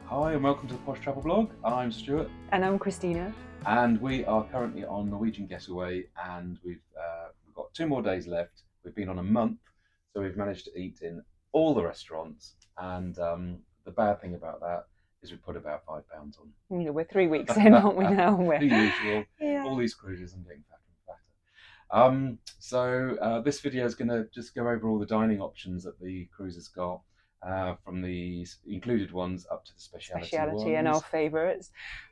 Hi and welcome to the Posh Travel Blog. I'm Stuart And I'm Christina. and we are currently on Norwegian Getaway and we've got 2 more days left. We've been on a month, so we've managed to eat in all the restaurants, and the bad thing about that is we put about £5 on. We're 3 weeks in, aren't we now? The usual, Yeah. all these cruises and getting fatter and fatter. So this video is going to just go over all the dining options that the cruise has got. From the included ones up to the speciality ones. And our favourites.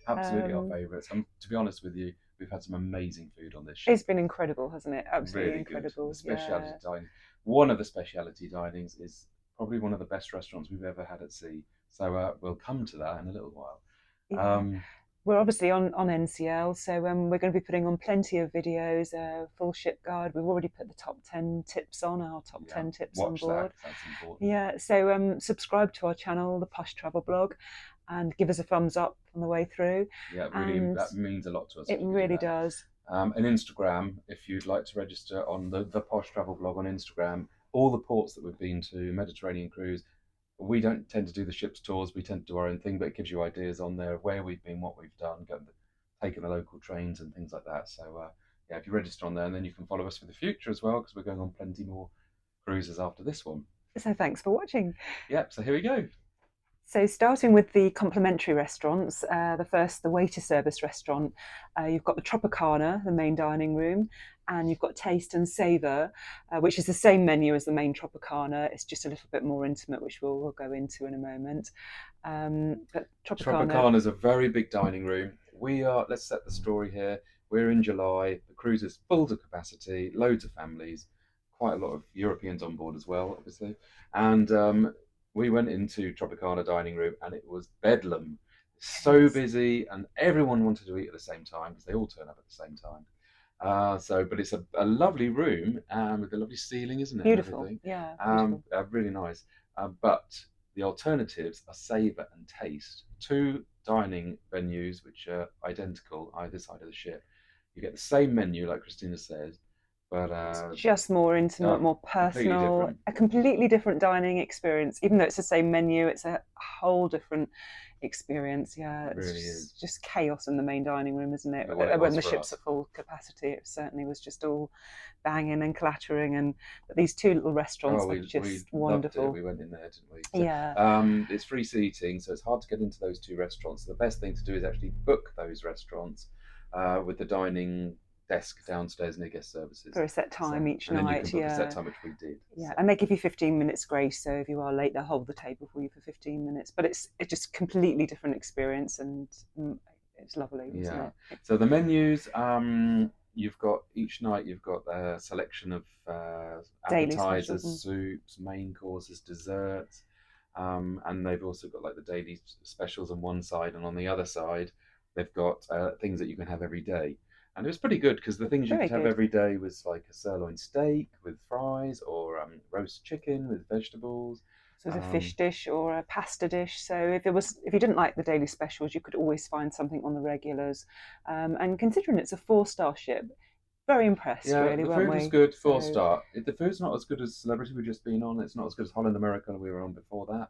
Absolutely our favourites. And to be honest with you, we've had some amazing food on this ship. It's been incredible, hasn't it? Absolutely Really incredible. Good. The speciality dining. One of the speciality dinings is probably one of the best restaurants we've ever had at sea. So we'll come to that in a little while. Yeah. We're obviously on NCL, so we're going to be putting on plenty of videos, full ship guide. We've already put the top 10 tips on, our top 10 tips on board. That's important. Yeah, so subscribe to our channel, the Posh Travel Blog, and give us a thumbs up on the way through. Yeah, really, that means a lot to us. It really does. And Instagram, if you'd like to register on the Posh Travel Blog on Instagram, all the ports that we've been to, Mediterranean cruise, we don't tend to do the ship's tours, we tend to do our own thing, but it gives you ideas on there of where we've been, what we've done, taking the local trains and things like that. So yeah, if you register on there, and then you can follow us for the future as well, because we're going on plenty more cruises after this one. So thanks for watching. Yep, so here we go. So starting with the complimentary restaurants, the waiter service restaurant, you've got the Tropicana, the main dining room, and you've got Taste and Savour, which is the same menu as the main Tropicana. It's just a little bit more intimate, which we'll go into in a moment. But Tropicana is a very big dining room. Let's set the story here. We're in July. The cruise is full to capacity, loads of families, quite a lot of Europeans on board as well, obviously. And we went into Tropicana dining room and it was bedlam. So busy, and everyone wanted to eat at the same time because they all turn up at the same time. But it's a lovely room with a lovely ceiling, isn't it? Beautiful, yeah. Beautiful. Really nice. But the alternatives are Savour and Taste, 2 dining venues which are identical either side of the ship. You get the same menu, like Christina says, but it's just more intimate, more personal, a completely different dining experience. Even though it's the same menu, it's a whole different experience. Yeah, it really is. Just chaos in the main dining room, isn't it? When the ship's at full capacity, it certainly was just all banging and clattering. But these 2 little restaurants were just wonderful. We went in there, didn't we? So, yeah. It's free seating, so it's hard to get into those 2 restaurants. So the best thing to do is actually book those restaurants with the dining desk downstairs near guest services for a set time each night. And then you can book a set time, which we did. Yeah, so. And they give you 15 minutes grace, so if you are late, they'll hold the table for you for 15 minutes. But it's just completely different experience, and it's lovely, isn't it? So the menus, you've got each night you've got a selection of appetizers, soups, main courses, desserts, and they've also got like the daily specials on one side, and on the other side they've got things that you can have every day. And it was pretty good because the things you could have every day was like a sirloin steak with fries, or roast chicken with vegetables. So it was a fish dish or a pasta dish. So if you didn't like the daily specials, you could always find something on the regulars. And considering it's a 4-star ship, very impressed. Yeah, really, the food was good, 4-star. The food's not as good as Celebrity we've just been on. It's not as good as Holland America we were on before that.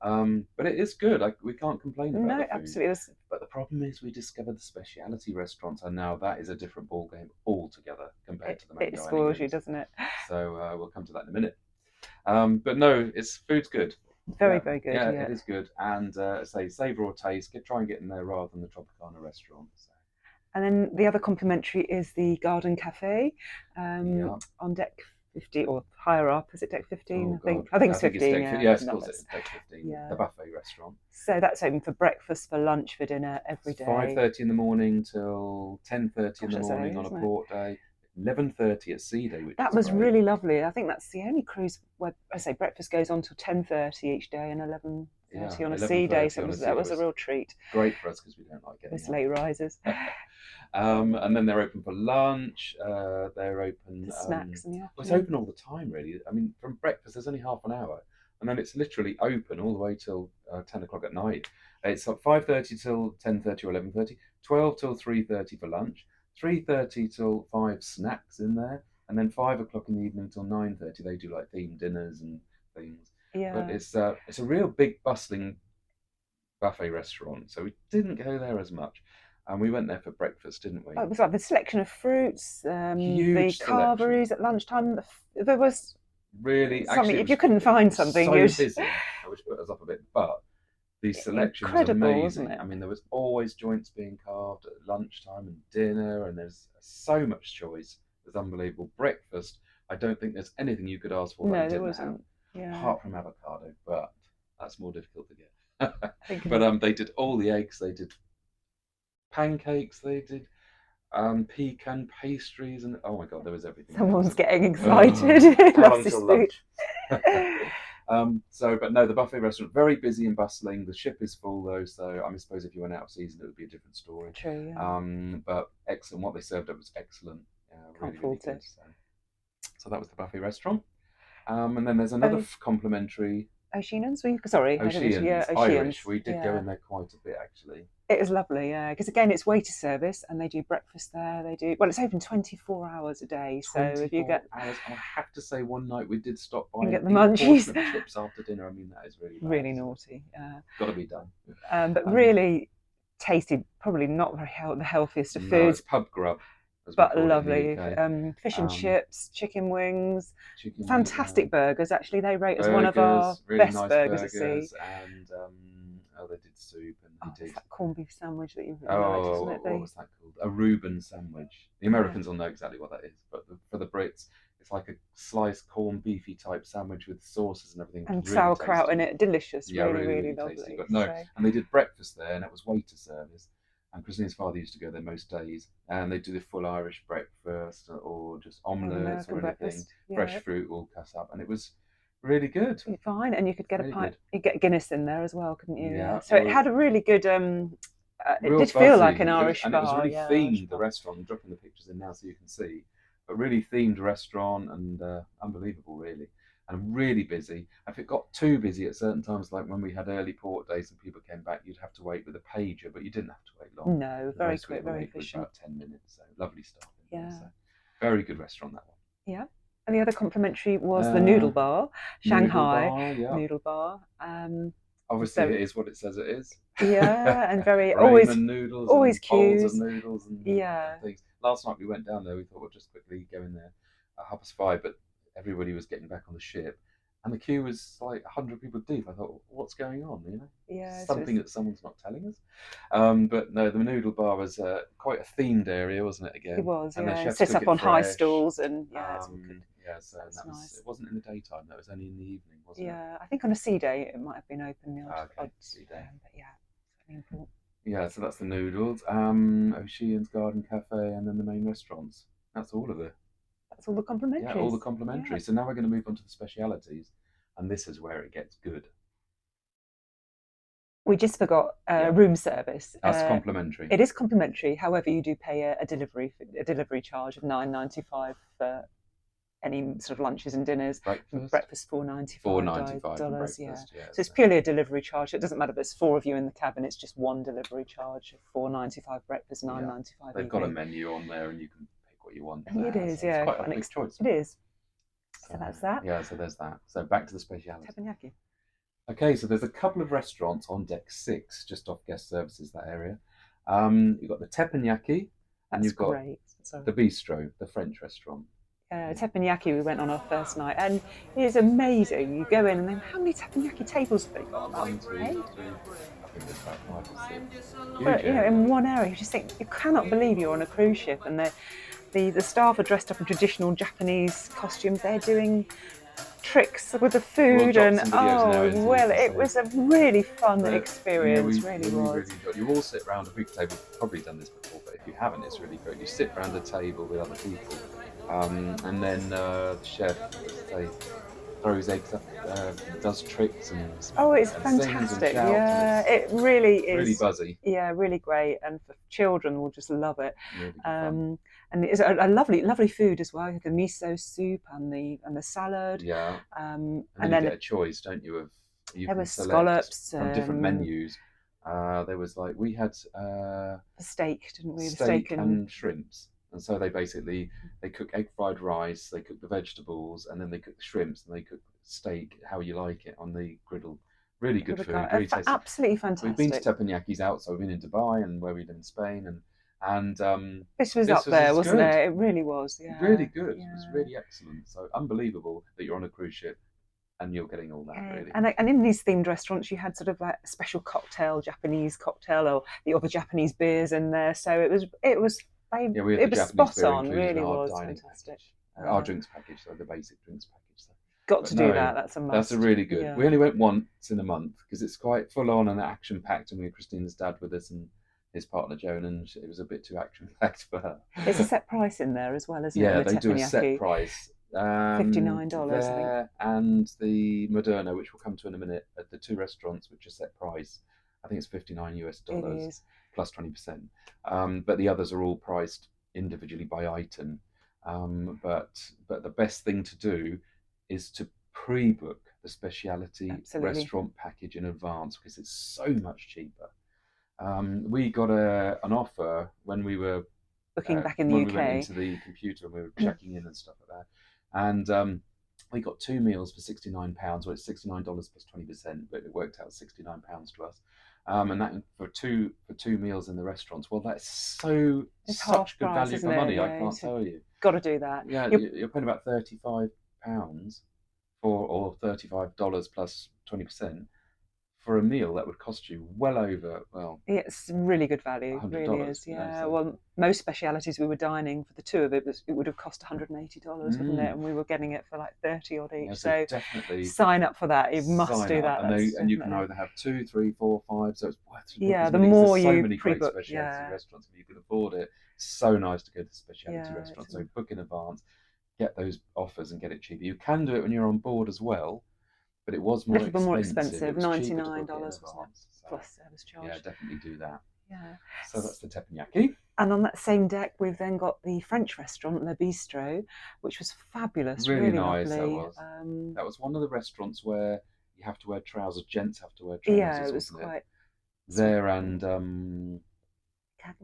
But it is good. We can't complain about the food. Absolutely. But the problem is we discovered the speciality restaurants, and now that is a different ball game altogether compared to the main dining. It spoils you, doesn't it? So we'll come to that in a minute. But no, food's good. Very good. Yeah, it is good. And say Savour or Taste, try and get in there rather than the Tropicana restaurant. So. And then the other complimentary is the Garden Cafe on deck 50 or higher up. Is it deck 15? I think it's 15. Yes, of course it's deck 15. Yeah. The buffet restaurant. So that's open for breakfast, for lunch, for dinner every day. 5:30 in the morning till 10:30 in the morning on a port day. 11:30 at sea day. That was really lovely. I think that's the only cruise where breakfast goes on till 10:30 each day and 11:30 on a sea day. So that was a real treat. Great for us because we don't like getting late risers. And then they're open for lunch. They're open snacks in the afternoon. It's open all the time, really. I mean, from breakfast there's only half an hour, and then it's literally open all the way till 10 o'clock at night. It's like 5:30 till 10:30 or 11:30, 12 till 3:30 for lunch, 3:30 till 5 snacks in there, and then 5 o'clock in the evening till 9:30 they do like themed dinners and things. Yeah. But it's a real big bustling buffet restaurant. So we didn't go there as much. And we went there for breakfast, didn't Oh, we? it was like the selection of fruits, the Huge selection. carveries at lunchtime. There was Really, something, actually, if you couldn't it find was something, so you'd busy, which put us off a bit. But the selection was incredible, wasn't amazing. it? I mean, there was always joints being carved at lunchtime and dinner, and there's so much choice. It was unbelievable. Breakfast, I don't think there's anything you could ask for that we No, there didn't have, wasn't. Yeah, apart from avocado, but that's more difficult to get. I think But it, they did all the eggs, they did pancakes, they did pecan pastries, and oh my god, there was everything there. It was someone's getting excited. oh, He how loves long his till food. lunch? But no, the buffet restaurant very busy and bustling. The ship is full though, so I suppose if you went out of season, it would be a different story. True, yeah. But excellent. What they served up was excellent. Can't Really, really fault good. it. So that was the buffet restaurant. And then there's another Oh, complimentary Oceanans, sorry, I didn't. Yeah, Oceans, Irish. Oceans. We did go Yeah, in there quite a bit actually. it was lovely. Yeah, because again, it's waiter service, and they do breakfast there. They do well. It's open 24 hours a day, so if you 24 hours. And I have to say, one night we did stop by can and get the eat a portion munchies, of chips after dinner. I mean, that is really bad. really naughty. Got to be done. But Um, really tasty. Probably not very the healthiest of no, it's foods, pub grub, as we but call it in the lovely. UK. Fish and chips, chicken wings, Chicken wing, fantastic burgers. Actually, they rate as one of our burgers, really best nice burgers at sea. burgers, and oh, they did soup and Oh, they it's did. that corned beef sandwich that you really liked, isn't Oh, it? what was that called? A Reuben sandwich. The Yeah, Americans will know exactly what that is, but for the Brits, it's like a sliced corned beefy type sandwich with sauces and everything, which is and really sauerkraut in tasty. it, delicious. Yeah, Really, really, really really tasty. lovely. But no, So, and they did breakfast there, and it was waiter service. And Christina's father used to go there most days, and they do the full Irish breakfast, or just an omelettes American or anything, breakfast, fresh yeah, fruit all cut up, and it was really good, fine. And you could get a really pint. good. You get Guinness in there as well, couldn't you? Yeah. Yeah, So it well, had a really good. It real did feel like buzzy. an It was, Irish and it was bar. really Yeah, Irish themed. The bar. restaurant, I'm dropping the pictures in now so you can see, but really themed restaurant and unbelievable, really, and really busy. If it got too busy at certain times, like when we had early port days and people came back, you'd have to wait with a pager, but you didn't have to wait long. No, The very most we quick, ever very waited was efficient. about 10 minutes. So lovely stuff in there. Yeah, So very good restaurant that yeah. And the other complimentary one. was the noodle bar, Noodle Shanghai bar, yeah. noodle bar. Obviously, So it is what it says it is. yeah, and very Ramen noodles always and bowls of queues. noodles Yeah, and things. Last night we went down there. We thought we'll just quickly go in there at 5:30, but everybody was getting back on the ship, and the queue was like 100 people deep. I thought, what's going on? yeah. So Something that someone's not telling us. But no, the noodle bar was quite a themed area, wasn't it? it Again, was, and the yeah, and chefs sit cook up it on high fresh. stools, and yeah, it's all good. Yeah, so That's that was. nice. It wasn't in the daytime. That was only in the evening, wasn't it? Yeah, I think on a sea day it might have been open the Okay, odd see there. but yeah, certainly important. Yeah, so that's the noodles. Ocean's Garden Cafe, and then the main restaurants. That's all of it. That's all the Yeah, all the complimentaries. Yeah. complimentary. So now we're going to move on to the specialities, and this is where it gets good. We just forgot Yeah, room service. that's complimentary. It is complimentary. However, you do pay a delivery charge of $9.95 for any sort of lunches and dinners. Breakfast, Breakfast $4.95. $4.95 for Dollars, yeah. breakfast. Yeah, So it's purely a delivery charge. It doesn't matter if there's four of you in the cabin. It's just one delivery charge of $4.95 breakfast, yeah. $9.95 They've evening. got a menu on there, and you can pick what you want. It is, so yeah, it's quite quite a big choice. It is. So that's that. Yeah, so there's that. So back to the speciality. Teppanyaki. Okay, so there's a couple of restaurants on deck 6, just off guest services, that area. You've got the Teppanyaki, and That's you've got great. the Bistro, the French restaurant. Teppanyaki, we went on our first night, and it is amazing. You go in, and then how many teppanyaki tables have they got? About One, two, 8? three. I think there's about 5 or 6. Huge But area. in one area, you just think you cannot believe you're on a cruise ship, and the staff are dressed up in traditional Japanese costumes. They're doing tricks with the We'll food, drop and some videos now into well, you it can was a really fun see. experience. Really We was. really enjoyed. You all sit round a big table. You've probably done this before, but if you haven't, it's really great. You sit round a table with other people, and then the chef, say, throws eggs up, does tricks Oh, it's and sings and fantastic. shouts, Yeah, and it really it's really is. buzzy. Yeah, really great, and for children will just love it. Really good fun. And it's a lovely food as well. The miso soup and the salad. Yeah, And and then you then get a choice, don't you? Of you there can were select scallops, from different menus. There was like we had steak, didn't we? The steak and shrimps, and so they cook egg fried rice, they cook the vegetables, and then they cook the shrimps, and they cook steak how you like it on the griddle. Really good food, really tasty. Absolutely We've been to fantastic. teppanyakis out, so we've been in Dubai and where we live in Spain, and This was this up was there, as wasn't good. it? It really was. Really Yeah, good. It was yeah. really excellent. So unbelievable that you're on a cruise ship and you're getting all that. Really. And in these themed restaurants, you had sort of like a special cocktail, Japanese cocktail, or the other Japanese beers in there. So Yeah, we had the it was Japanese spot beer on. included in Really our was dining fantastic. package, our Yeah, drinks package, so the basic drinks package. So. got But to do no, that. That's a that's a must. really good. We Yeah, only went once in a month because it's quite full on and action packed, and we had Christina's dad with us and his partner Joan, and it was a bit too action packed for it's a her. set price in there as well, isn't it? In Yeah, the they do a set teppanyaki, price. $59, I think There and the Moderno, which we'll come to in a minute, at the two restaurants, which are set price. I think it's 59 US it dollars is. plus 20%. But the others are all priced individually by item. But the best thing to do is to pre-book the speciality Absolutely. restaurant package in advance because it's so much cheaper. We got an offer Looking back in the when we went UK, into the computer and we were checking in and stuff like that. And we got two meals for £69. Well, it's $69 plus 20%, but it worked out £69 to us. And that for two meals in the restaurants. Well, that's it's half such good price, value isn't for it? money. I Yeah, can't tell you. got to do that. Yeah, You're you're paying about £35 for or $35 plus 20% for a meal that would cost you well over It's really good value, really $100. is. You know, Yeah. so Well, most specialities we were dining for the two of it would have cost $180, wouldn't it? mm, And we were getting it for like 30 odd yeah, each. so So definitely sign up for that. You must sign do up, that. and That's you can definitely. either have two, three, four, five. So it's worth Yeah, as the many because more there's so you many great pre-book, specialty yeah, restaurants if you can afford it. So nice to go to specialty yeah, restaurants. So book in advance, get those offers, and get it cheaper. You can do it when you're on board as well, but it was a more little bit more expensive. It expensive, was cheaper to $99, book it in wasn't it? advance. So Plus service yeah, charge. definitely do that. Yeah. So that's the teppanyaki. And on that same deck, we've then got the French restaurant, Le Bistro, which was fabulous, Really really nice that lovely. was. That was one of the restaurants where you have to wear trousers. Gents have to wear Yeah, trousers, it was wasn't it? quite sort There of. and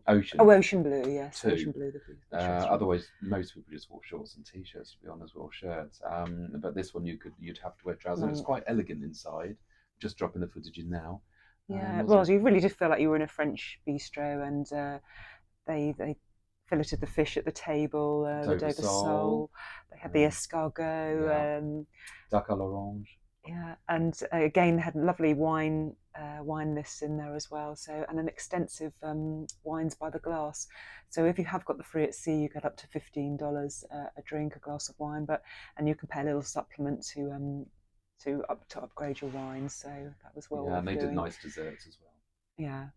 Oh, Ocean Ocean Blue, yes, too. Ocean Blue, the beach restaurant. Otherwise, most people just wore shorts and t-shirts, to be honest, or shirts. But this one, you'd have to wear trousers. And it's Long. quite elegant inside. Just dropping the footage in now, Yeah, it wasn't was. it? You really did feel like you were in a French bistro, and they filleted the fish at the table, the Dover Dover sole, sole. They had the um, yeah, escargot. duck à l'orange. Yeah, and again, they had lovely wine lists in there as well. So and an extensive wines by the glass. So if you have got the free at sea, you get up to $15 a drink, a glass of wine. And you can pay a little supplement to upgrade your wine. So that was well Yeah, and worth they did doing. nice desserts as well. Yeah,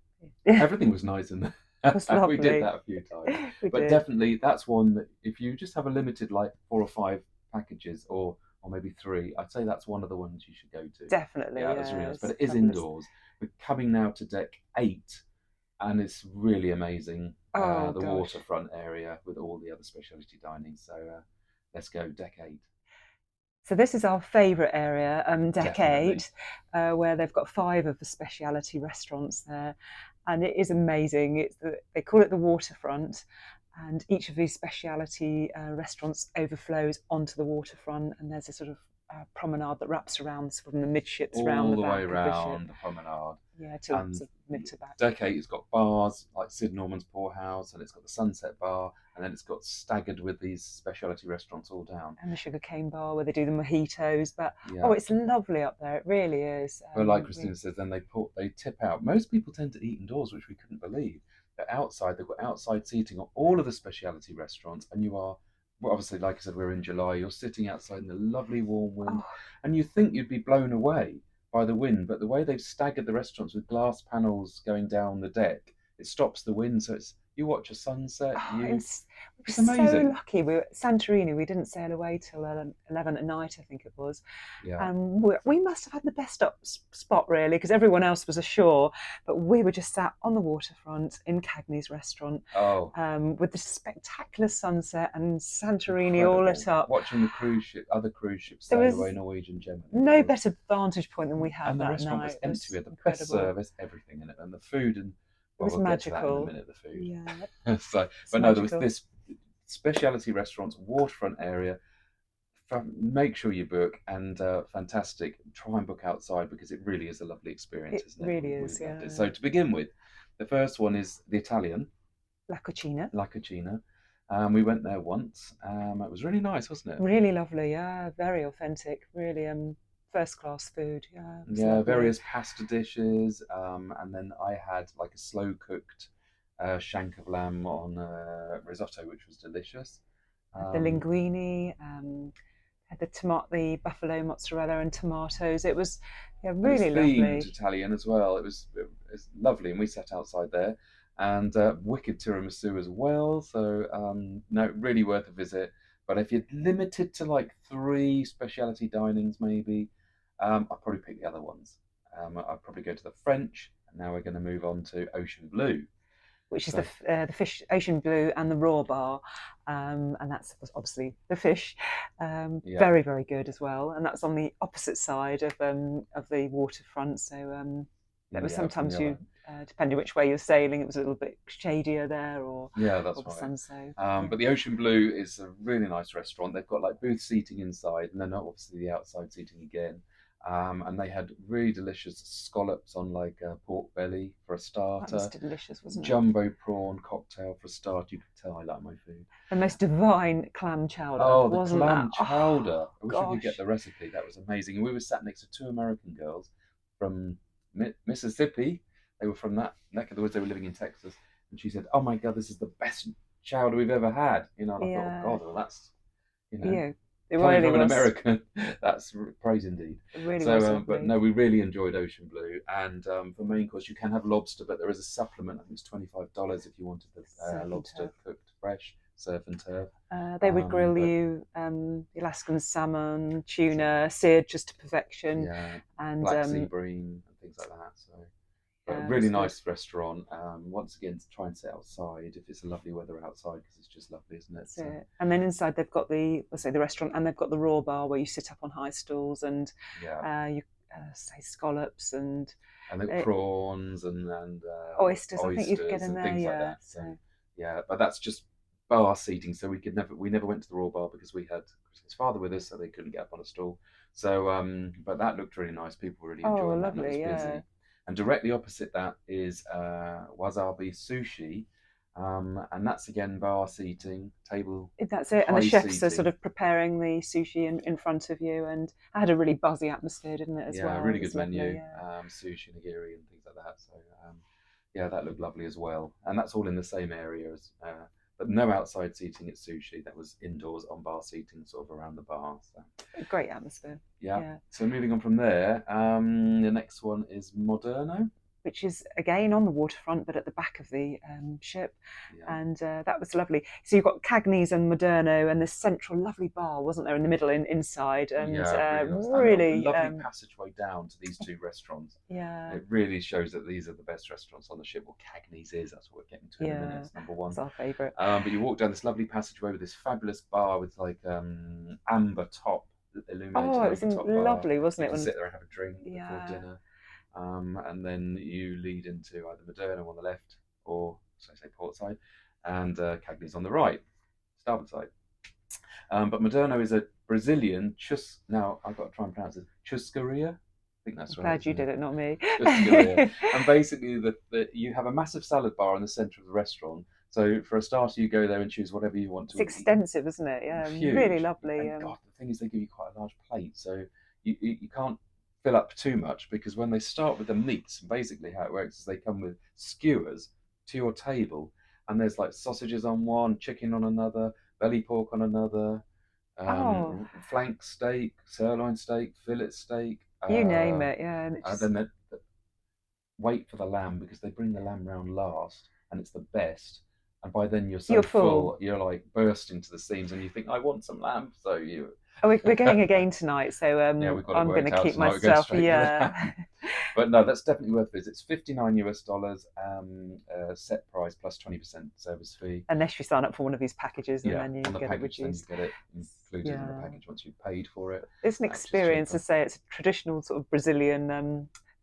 it Everything was nice in was there. We did lovely. that a few times, We but did. definitely that's one that if you just have a limited like 4 or 5 packages or maybe three, I'd say that's one of the ones you should go to. Definitely, Yeah, it was really yeah, nice, but it's it is fabulous. indoors. We're coming now to deck 8, and it's really amazing. Oh The gosh. waterfront area with all the other specialty dining. So let's go deck 8. So this is our favourite area, Deck Definitely. 8, where they've got 5 of the speciality restaurants there, and it is amazing. They call it the Waterfront, and each of these speciality restaurants overflows onto the waterfront, and there's a sort of promenade that wraps around from the midships round All the the way back of the ship. round the promenade. Yeah, till And sort of mid to back. Deck 8 has got bars like Sid Norman's Poorhouse, and it's got the Sunset Bar, and then it's got staggered with these specialty restaurants all down. And the sugar cane bar where they do the mojitos, but oh, Yeah. it's lovely up there. It really is. But like Christina says, then they tip out. Most people tend to eat indoors, which we couldn't believe. But outside, they've got outside seating on all of the specialty restaurants, and you are, well, obviously, like I said, we're in July. You're sitting outside in the lovely warm wind, Oh, and you think you'd be blown away by the wind, but the way they've staggered the restaurants with glass panels going down the deck, it stops the wind, so you watch a sunset. oh, we were It's so amazing. lucky. We were at Santorini. We didn't sail away till 11 at night, I think it was. Yeah. And we must have had the best spot, really, because everyone else was ashore. But we were just sat on the waterfront in Cagney's restaurant Oh, with this spectacular sunset and Santorini all incredible. lit up. Watching other cruise ships There sail was away, Norwegian Getaway. no better vantage point than we had And the that restaurant night. was It empty. We was had the best incredible. service, everything in it, and the food. And It well, was we'll get to that in a magical. minute. The food. Yeah, So, it's but no, there was magical. this speciality restaurants, waterfront area, make sure you book, and fantastic. Try and book outside because it really is a lovely experience, It isn't it? really We is, loved it. yeah. So to begin with, the first one is the Italian, La Cucina. La Cucina. We went there once. It was really nice, wasn't it? Really lovely, yeah. Very authentic. Really first class food. Yeah, it was Yeah, lovely. various pasta dishes, and then I had like a slow cooked shank of lamb on risotto, which was delicious. Had the Um, linguine, had the buffalo mozzarella and tomatoes. It was, yeah, and it's really themed lovely. Italian as well. It was lovely, and we sat outside there, and wicked tiramisu as well. So no, really worth a visit. But if you're limited to like three specialty dinings, maybe I'd probably pick the other ones. I'd probably go to the French, and now we're going to move on to Ocean Blue. Which is So the fish ocean blue and the raw bar, and that's obviously the fish. yeah, Very very good as well, and that's on the opposite side of the waterfront. So there was yeah, from sometimes the other. you depending which way you're sailing, it was a little bit shadier there, Yeah, or that's the right. sun. So But yeah, the Ocean Blue is a really nice restaurant. They've got like booth seating inside, and then obviously the outside seating again. And they had really delicious scallops on like pork belly for a that was starter, delicious, wasn't it? jumbo prawn cocktail for a start. You could tell I like my food. The most divine clam chowder, Oh, the wasn't that? clam Oh chowder. I wish we could get gosh, the recipe. That was amazing. And we were sat next to two American girls from Mississippi. They were from that neck of the woods. They were living in Texas. And she said, "Oh my God, this is the best chowder we've ever had." And I thought, "Oh yeah, God, well, that's, you know, yeah, it coming really from an was. American, that's praise indeed." It really was So, but lovely. no, we really enjoyed Ocean Blue. And for main course, you can have lobster, but there is a supplement. I think it's $25 if you wanted the Surf and lobster turf. cooked fresh, surf and turf. They would grill But you Alaskan salmon, exactly. tuna, seared just to perfection, Yeah, and black sea bream and things like that. So, but a yeah, it really was good. nice restaurant. Once again, to try and sit outside if it's a lovely weather outside because it's just lovely, isn't it? That's So, it. And then inside they've got let's say the restaurant, and they've got the raw bar where you sit up on high stools and yeah, you say scallops and and the uh, prawns and oysters. I think you could get oysters in and there, things like yeah. that. So, So yeah, but that's just bar seating. So we never went to the raw bar because we had Chris's father with us, so they couldn't get up on a stool. So, but that looked really nice. People were really oh, enjoying that, and it was lovely, yeah. busy. And directly opposite that is Wasabi Sushi, and that's again bar seating, table That's it. And the high chefs are sort seating. of preparing the sushi in front of you, and I had a really buzzy atmosphere, didn't it, as Yeah, well? It really was good lovely, menu, yeah. sushi, nigiri, and things like that. So, yeah, that looked lovely as well. And that's all in the same area as, but no outside seating at sushi. That was indoors on bar seating, sort of around the bar. So, Great atmosphere, yeah. yeah. So moving on from there, the next one is Moderno. Which is again on the waterfront, but at the back of the ship, Yeah. and that was lovely. So you've got Cagney's and Moderno, and this central lovely bar, wasn't there, in the middle, inside, and Yeah, really nice. And a really, lovely passageway down to these two restaurants. yeah, It really shows that these are the best restaurants on the ship. Well, Cagney's is. That's what we're getting to in a minute. yeah, It's number one. that's our favourite. But you walk down this lovely passageway with this fabulous bar with like amber top, Oh, illuminated it was amber top bar. lovely, You wasn't it? can When sit there and have a drink before yeah, dinner, and then you lead into either Moderno on the left or, so I say, port side, and Cagney's on the right, starboard side. But Moderno is a Brazilian chus. Now I've got to try and pronounce it. Chuscaria. I think I'm that's right, glad you isn't did it? it, not me. Chuscaria. And basically, you have a massive salad bar in the centre of the restaurant. So for a starter, you go there and choose whatever you want It's to eat. extensive, isn't it? Yeah, really Huge. lovely. And God, the thing is, they give you quite a large plate, so you can't fill up too much because when they start with the meats, basically how it works is they come with skewers to your table, and there's like sausages on one, chicken on another, belly pork on another, Oh, flank steak, sirloin steak, fillet steak. you name it, yeah, and it just Then wait for the lamb because they bring the lamb round last, and it's the best. And by then you're you're so full. full, you're like bursting to the seams, and you think, "I want some lamb." So you, Oh, we're going again tonight, so yeah, we've got it I'm going to worked out keep tonight. We're going myself. straight for the Yeah, lamb. But no, that's definitely worth it. It's $59 set price plus 20% service fee. unless you sign up for one of these packages and Yeah, then you on the get it package, then you reduced. get it included in the Yeah, package once you've paid for it, it's an which is experience to cheaper. say it's a traditional sort of Brazilian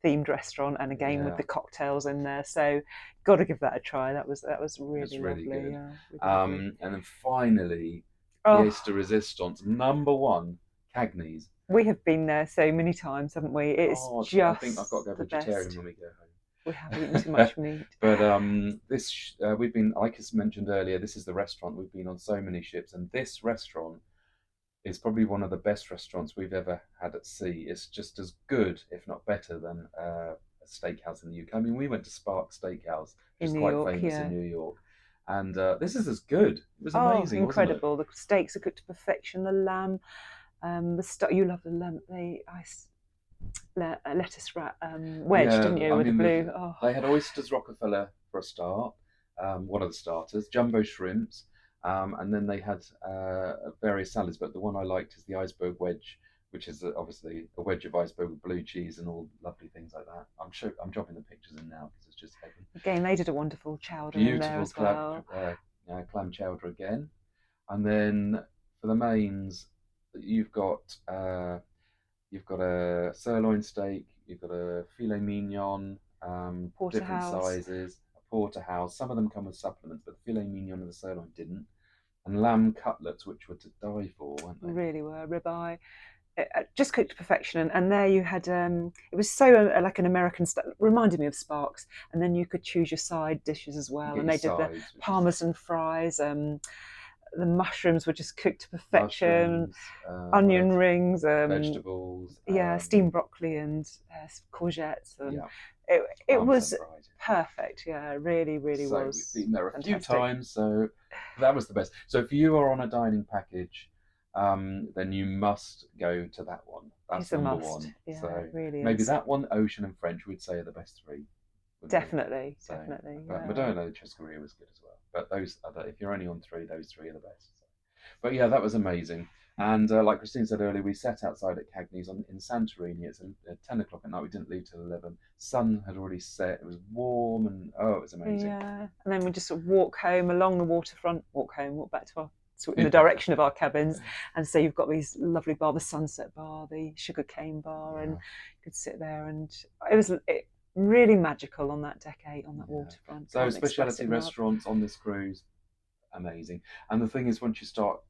themed restaurant, and again with Yeah, the cocktails in there. So, got to give that a try. That was it's really really lovely. good. Yeah, really lovely. And then finally, Oh, pièce de résistance, number one, Cagney's. we have been there so many times, haven't we? It's Oh, I think I've got to just go the vegetarian best. when we go We have eaten too home. much meat. But we've been, like I mentioned earlier, this is the restaurant. We've been on so many ships, and this restaurant is probably one of the best restaurants we've ever had at sea. It's just as good, if not better, than a steakhouse in the UK. I mean, we went to Spark Steakhouse, which In is New quite York, famous in yeah. New York, and this is as good. It was Oh, amazing, wasn't it? incredible! The steaks are cooked to perfection. The lamb, you love the lamb. Lettuce wrap wedge, Yeah, didn't you, I with the mean, blue? Oh, they had oysters Rockefeller for a start, one of the starters, jumbo shrimps, and then they had various salads. But the one I liked is the iceberg wedge, which is obviously a wedge of iceberg with blue cheese and all lovely things like that. I'm dropping the pictures in now because it's just heaven. again, they did a wonderful chowder in there Beautiful as well. clam chowder again, and then for the mains, you've got uh, you've got a sirloin steak, you've got a filet mignon, different Porterhouse, sizes, a porterhouse. Some of them come with supplements, but the filet mignon and the sirloin didn't. And lamb cutlets, which were to die for, weren't they? really were ribeye. Just cooked to perfection. And there you had it was so like an American style, reminded me of Sparks. And then you could choose your side dishes as You well. get And your they did the sides, which is parmesan fries. The mushrooms were just cooked to perfection. mushrooms, what Onion else? rings, Vegetables, yeah, steamed broccoli and courgettes, and yeah, it parmesan was fries. perfect. Yeah, it really, really So we've was been there a few fantastic. times, so that was the best. So if you are on a dining package, then you must go to that one. It's That's a number must. one. Yeah, So it really maybe is. that one, Ocean and French, we'd say are the best three, wouldn't we? Definitely, So, definitely. but Yeah. Moderno Chescaria was good as well. But those other, if you're only on three, those three are the best. So. But yeah, that was amazing. And like Christine said earlier, we sat outside at Cagney's in Santorini. It's 10 o'clock at night. We didn't leave till 11. Sun had already set. It was warm and oh, it was amazing. Yeah, and then we just sort of walk home along the waterfront, walk back to our sort of in the Yeah. direction of our cabins, and so you've got these lovely bar, the Sunset Bar, the Sugar Cane Bar, and Yeah. you could sit there, and it really magical on that deck 8 on that Yeah. waterfront. So Can't express specialty it enough. restaurants on this cruise, amazing. And the thing is, once you start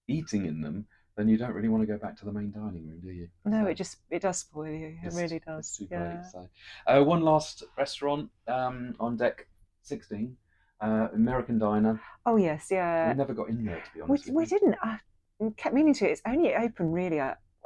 eating in them, then you don't really want to go back to the main dining room, do you? No, So it does spoil you. It really it's does. too great. Yeah. So one last restaurant on deck 16, American Diner. Oh yes, We yeah. never got in there to be We honest with we you. didn't. I kept meaning to. It's only open really.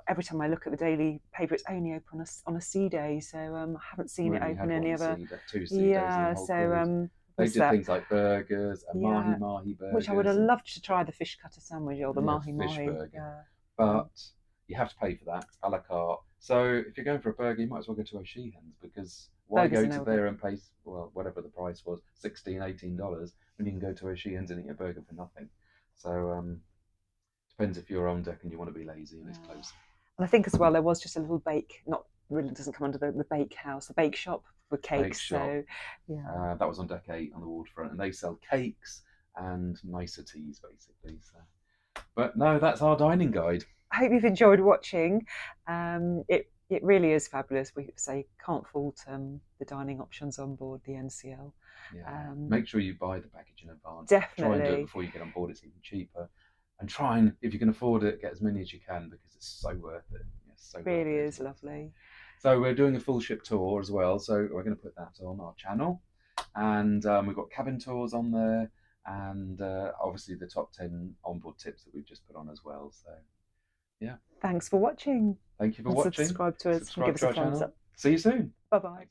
Every time I look at the daily paper, it's only open on a sea day. So I haven't seen We it only open had any one other. sea, two sea days in the Yeah. whole So cruise. They missed did that. things like burgers, mahi Yeah. mahi Which I would have burgers, and loved to try the fish cutter sandwich or the yeah, mahi fish mahi. burger. Yeah. Yeah. But you have to pay for that a la carte. So if you're going for a burger, you might as well go to O'Sheehan's because why Burgers go are to no good. there and pay well whatever the price was, $16, $18, when you can go to O'Sheehan's and eat a burger for nothing. So depends if you're on deck and you want to be lazy and it's Yeah. close. And I think as well there was just a little bake. Not really doesn't come under the bake house, the bake shop for Bake cakes. shop. So yeah. That was on deck 8 on the waterfront, and they sell cakes and niceties basically. So, but no, that's our dining guide. I hope you've enjoyed watching. It really is fabulous. We say can't fault the dining options on board the NCL. Yeah, Um, make sure you buy the package in advance. Try and do it Definitely, before you get on board. It's even cheaper. And try and, if you can afford it, get as many as you can because it's so worth it. It's so worth really it, is isn't it? lovely. So we're doing a full ship tour as well. So we're going to put that on our channel, and we've got cabin tours on there, and obviously the top 10 onboard tips that we've just put on as well. So yeah, Thanks for watching. thank you for And watching. subscribe to us and give Subscribe us to a our thumbs channel. up. See you soon. Bye bye.